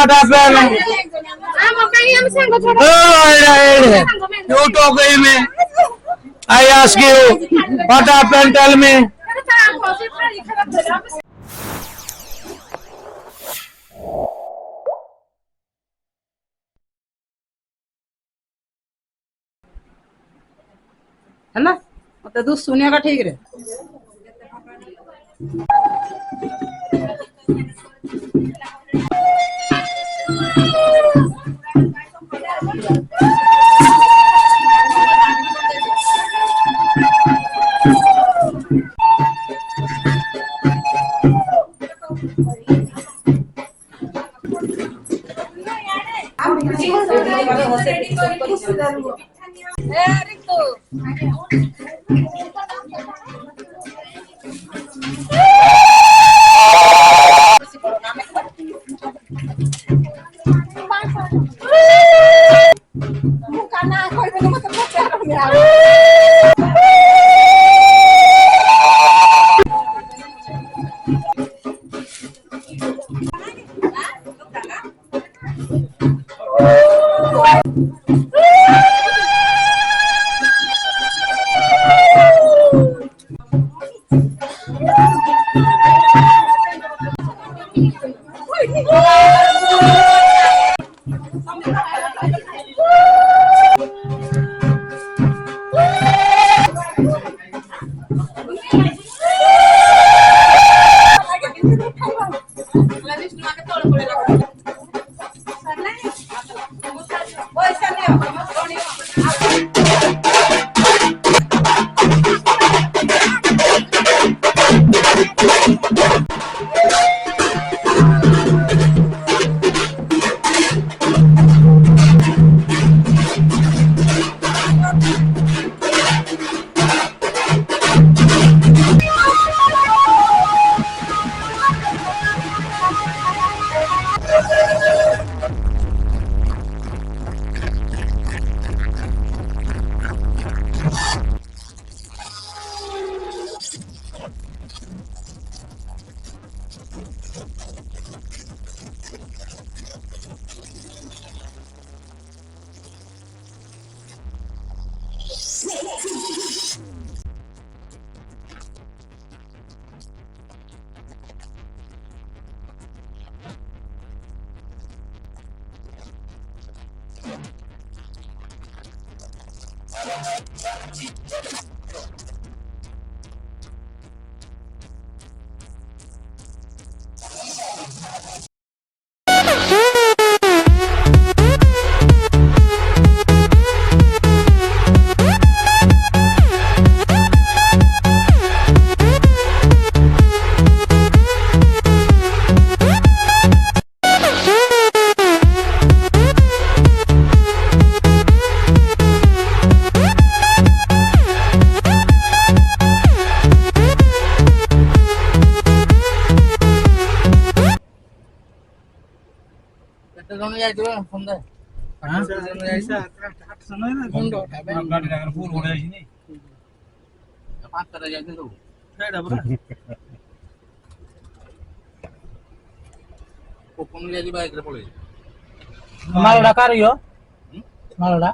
What happened? Oh, you talk to me. I ask you, what happened? Tell me. है ना मत तू सुनिएगा ठीक रे मालड़ा का रही हो मालड़ा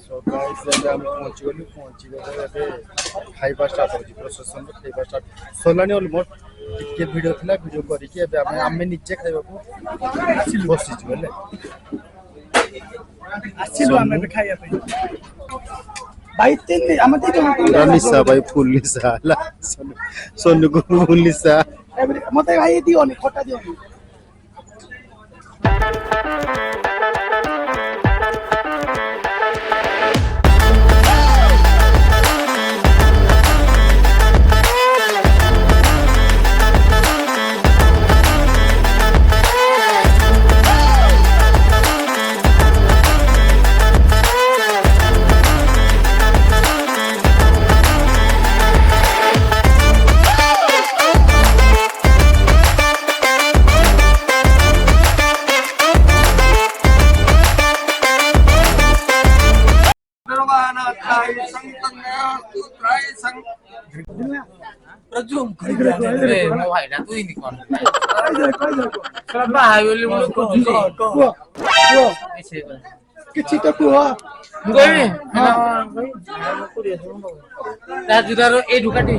So guys, ଏବେ ଆମେ ପହଞ୍ଚିଗଲୁ ଏବେ ଖାଇବା ଷ୍ଟାର୍ଟ ହେଉଛି ପ୍ରସେସନର ଖାଇବା ଷ୍ଟାର୍ଟ ସରିଲାଣି ଅଲମୋଷ୍ଟ ଟିକେ ଭିଡ଼ିଓ ଥିଲା ଭିଡ଼ିଓ କରିକି ଏବେ ଆମେ ନିଜେ ଖାଇବାକୁ ବସିଛୁ ହେଲେ ଆସିଲୁ ଆମେ ଏବେ ଖାଇବା ପାଇଁ ଭାଇ ଆମେ ପୁରା ନିଶା ଭାଇ ଫୁଲ ନିଶା ହେଲା ସୋନୁକୁ ଫୁଲ ନିଶା ମତେ ଭାଇ ଦିଅନି ଖଟା ଦିଅନି କିଛି ତ କୁହ ରାଜୁଦାର ଏଇ ଢୁକାଟି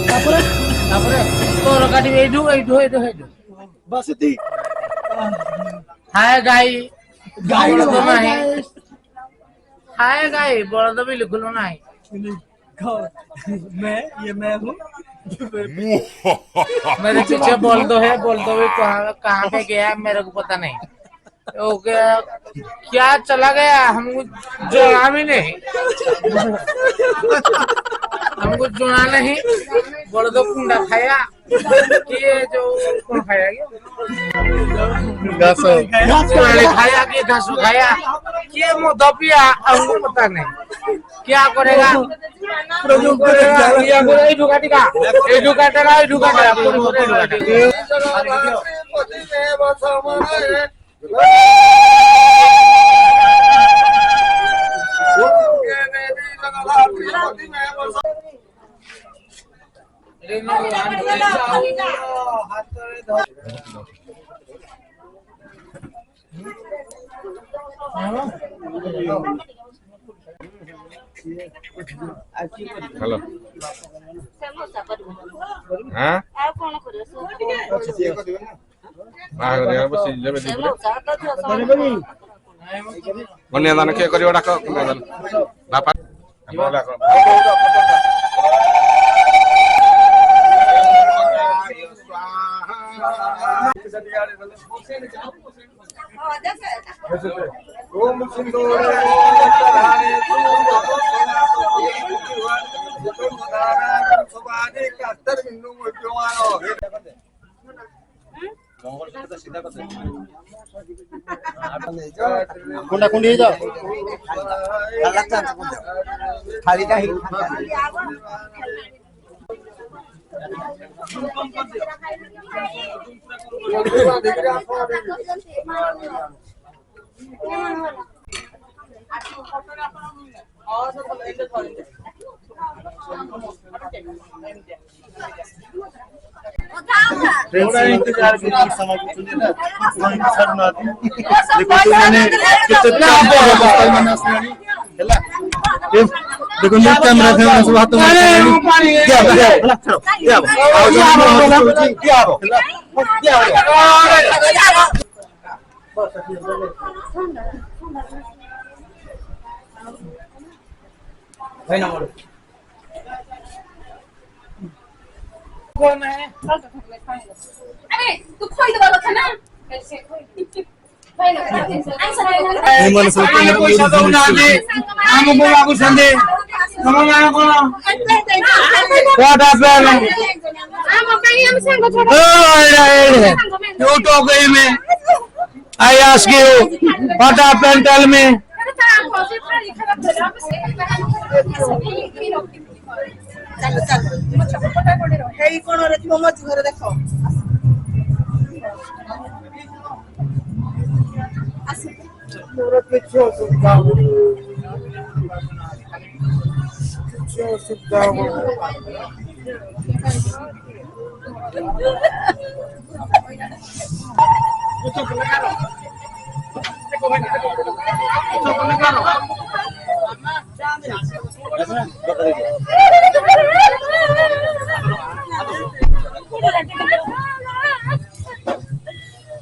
ତାପରେ ତୋର କାଟିବି ଏଇଠୁ ଏଇଠୁ ଏଇଠୁ ଏଇଠୁ ବସତି ହାୟ ଗାଈ ଗାଈ ବଳଦ ନାହିଁ हाय गाय बड़ा तो भी लिख लो ना मैं हूँ मेरे पीछे बोल दो है बोल दो भी कहाँ पे गया मेरे को पता नहीं ओके क्या चला गया हमको जोड़ा भी नहीं हमको जोड़ा नहीं बोल दो कुंडा खाया ये जो कौन खाया ଘାସ खाया कि घास खाया ये मुद्दा पिया हमको पता नहीं क्या करेगा ये ढुकाटेगा हेलो हाँ बाहर बसी जब कन्यादान किए कर डाक कन्यादान बापा କୁଣ୍ଡା କୁଣ୍ଡି ହେଇଯାଅ इंतजार समय देखो कैमरा फैमरा सब हाथ कौन है अरे तू खोई दबा था ना कैसे खोई पैसा दो ना दे हमको बाबू संदे तुम्हारा कौन व्हाट हैपेंड हम कहीं हम संग छोड़ you talking me I ask you what happened tell me ଚାଲ ଚାଲ ହେଇ କୋଣରେ ଥିବ ମଝି ଘରେ ଦେଖ ମୋର କିଛି ଅସୁବିଧା କିଛି ଅସୁବିଧା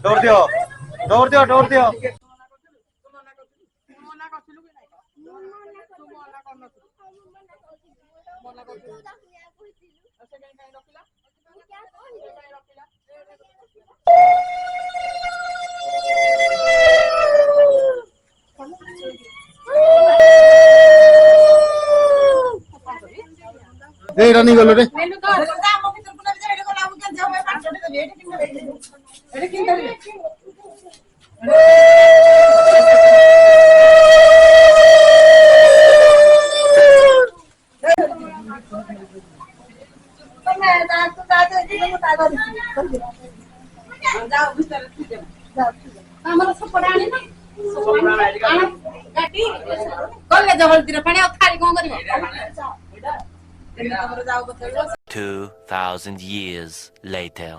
डोर दियो डोर दियो डोर दियो ए रनी गलो रे ଆମର ସପଡା ଆଣି ନା ଗାଟି ଗଲେ ଜବଳତିର ପାଣି ଆଉ ଖାଲି କଣ କରିବ 2,000 years later.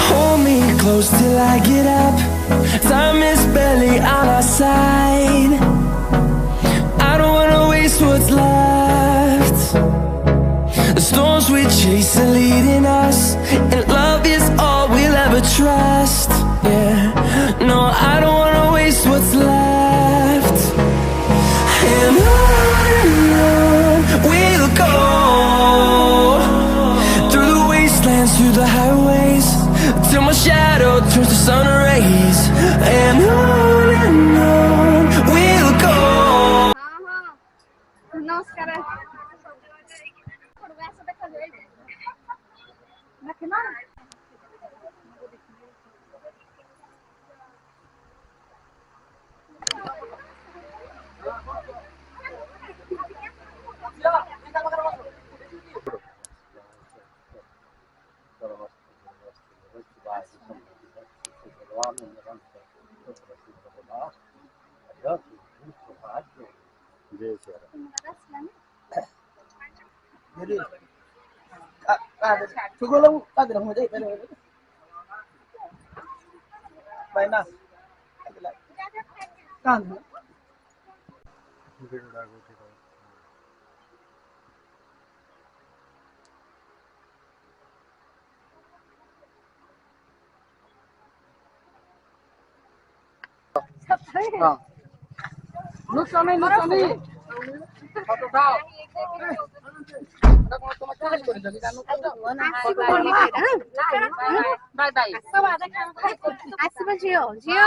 Hold me close till I get up. Time is barely on our side. I don't wanna waste what's left. The storms we chase are leading us, and love is all we'll ever trust. Yeah, no, I don't wanna waste what's left. And on we'll go, through the wastelands, through the highways, till my shadow turns to sun rays. And on we'll go. ନମସ୍କାର ଆସିବ ଝିଅ ଝିଅ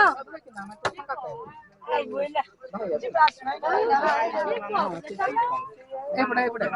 एपड़ा एपड़ा